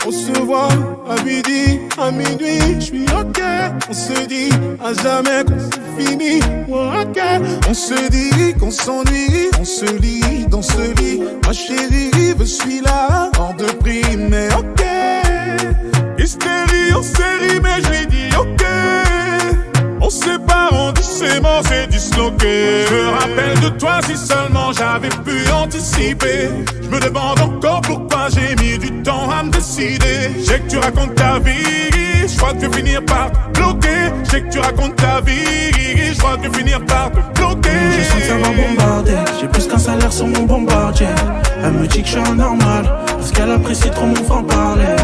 On se voit à midi, à minuit, je suis ok. On se dit à jamais qu'on c'est fini, ok. On se dit qu'on s'ennuie, on se lit dans ce lit. Ma chérie, je suis là, hors de prix, mais ok. Hystérie en série, mais je lui dis ok. On se sépare, on dit c'est mort, c'est disloqué. Je me rappelle de toi si seulement j'avais pu anticiper. Je me demande encore pourquoi j'ai mis du temps à me décider. Je sais que tu racontes ta vie, je crois que tu vas finir par te bloquer. Je sais que tu racontes ta vie, je crois que tu vas finir par te bloquer. Je sens que ça va bombarder, j'ai plus qu'un salaire sur mon bombardier. Elle me dit que je suis anormal, parce qu'elle apprécie trop mon franc-parler.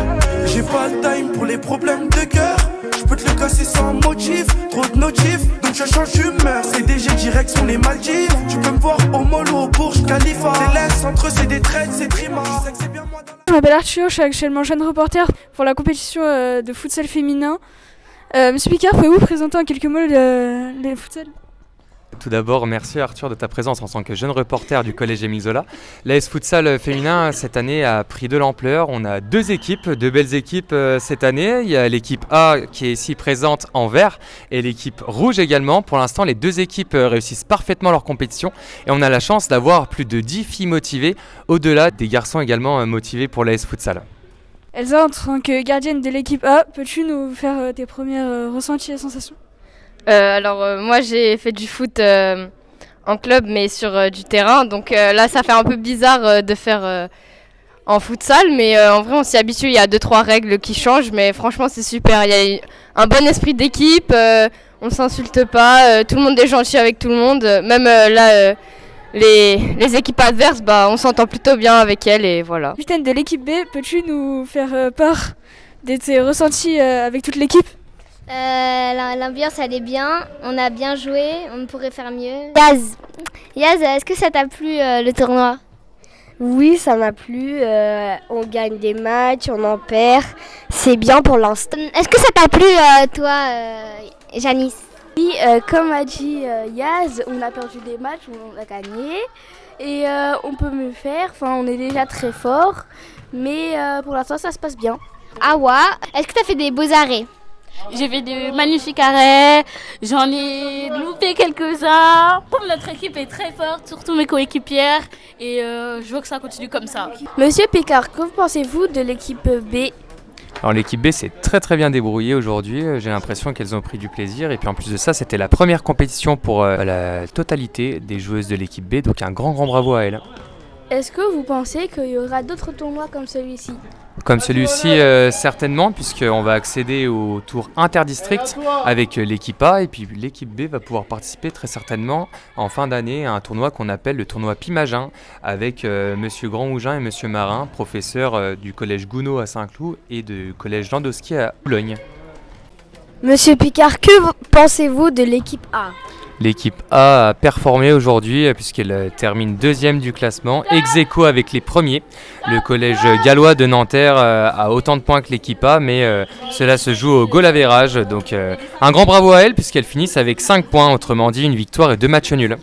J'ai pas le time pour les problèmes de cœur. Je peux te le casser sans motif, trop de notifs, donc je change d'humeur. CDG direction les Maldives. Tu peux me voir au mollo, au Burj Khalifa. Les laisses entre eux, c'est des trades, c'est trima. Je sais que c'est bien moi dans la... Je m'appelle Arthur, je suis actuellement jeune reporter pour la compétition de futsal féminin. Monsieur Picard, pouvez-vous présenter en quelques mots les futsal ? Tout d'abord, merci Arthur de ta présence en tant que jeune reporter du collège Émile Zola. L'AS Futsal féminin cette année a pris de l'ampleur. On a deux équipes, deux belles équipes cette année. Il y a l'équipe A qui est ici présente en vert et l'équipe rouge également. Pour l'instant, les deux équipes réussissent parfaitement leur compétition et on a la chance d'avoir plus de 10 filles motivées, au-delà des garçons également motivés pour l'AS Futsal. Elsa, en tant que gardienne de l'équipe A, peux-tu nous faire tes premiers ressentis et sensations ? Moi j'ai fait du foot en club mais sur du terrain, donc là ça fait un peu bizarre de faire en futsal, mais en vrai on s'y habitue, il y a 2-3 règles qui changent, mais franchement c'est super, il y a un bon esprit d'équipe, on s'insulte pas, tout le monde est gentil avec tout le monde, même les équipes adverses, on s'entend plutôt bien avec elles et voilà. Capitaine de l'équipe B, peux-tu nous faire part de tes ressentis avec toute l'équipe ? L'ambiance elle est bien, on a bien joué, on pourrait faire mieux. Yaz, est-ce que ça t'a plu le tournoi ? Oui, ça m'a plu, on gagne des matchs, on en perd, c'est bien pour l'instant. Est-ce que ça t'a plu toi, Janice ? Oui, comme a dit Yaz, on a perdu des matchs, on a gagné et on peut mieux faire, on est déjà très fort, mais pour l'instant ça se passe bien. Awa, est-ce que t'as fait des beaux arrêts ? J'ai fait de magnifiques arrêts, j'en ai loupé quelques-uns. Notre équipe est très forte, surtout mes coéquipières, et je veux que ça continue comme ça. Monsieur Picard, que pensez-vous de l'équipe B ? Alors l'équipe B s'est très bien débrouillée aujourd'hui, j'ai l'impression qu'elles ont pris du plaisir et puis en plus de ça c'était la première compétition pour la totalité des joueuses de l'équipe B, donc un grand bravo à elles. Est-ce que vous pensez qu'il y aura d'autres tournois comme celui-ci ? Comme celui-ci, certainement, puisqu'on va accéder au tour interdistrict avec l'équipe A, et puis l'équipe B va pouvoir participer très certainement en fin d'année à un tournoi qu'on appelle le tournoi Pimagin, avec Monsieur Grandmougin et Monsieur Marin, professeurs du collège Gounod à Saint-Cloud et du collège Landowski à Boulogne. Monsieur Picard, que pensez-vous de l'équipe A ? L'équipe A a performé aujourd'hui puisqu'elle termine deuxième du classement, ex-aequo avec les premiers. Le collège gallois de Nanterre a autant de points que l'équipe A, mais cela se joue au goal average. Donc un grand bravo à elles puisqu'elles finissent avec 5 points, autrement dit une victoire et 2 matchs nuls.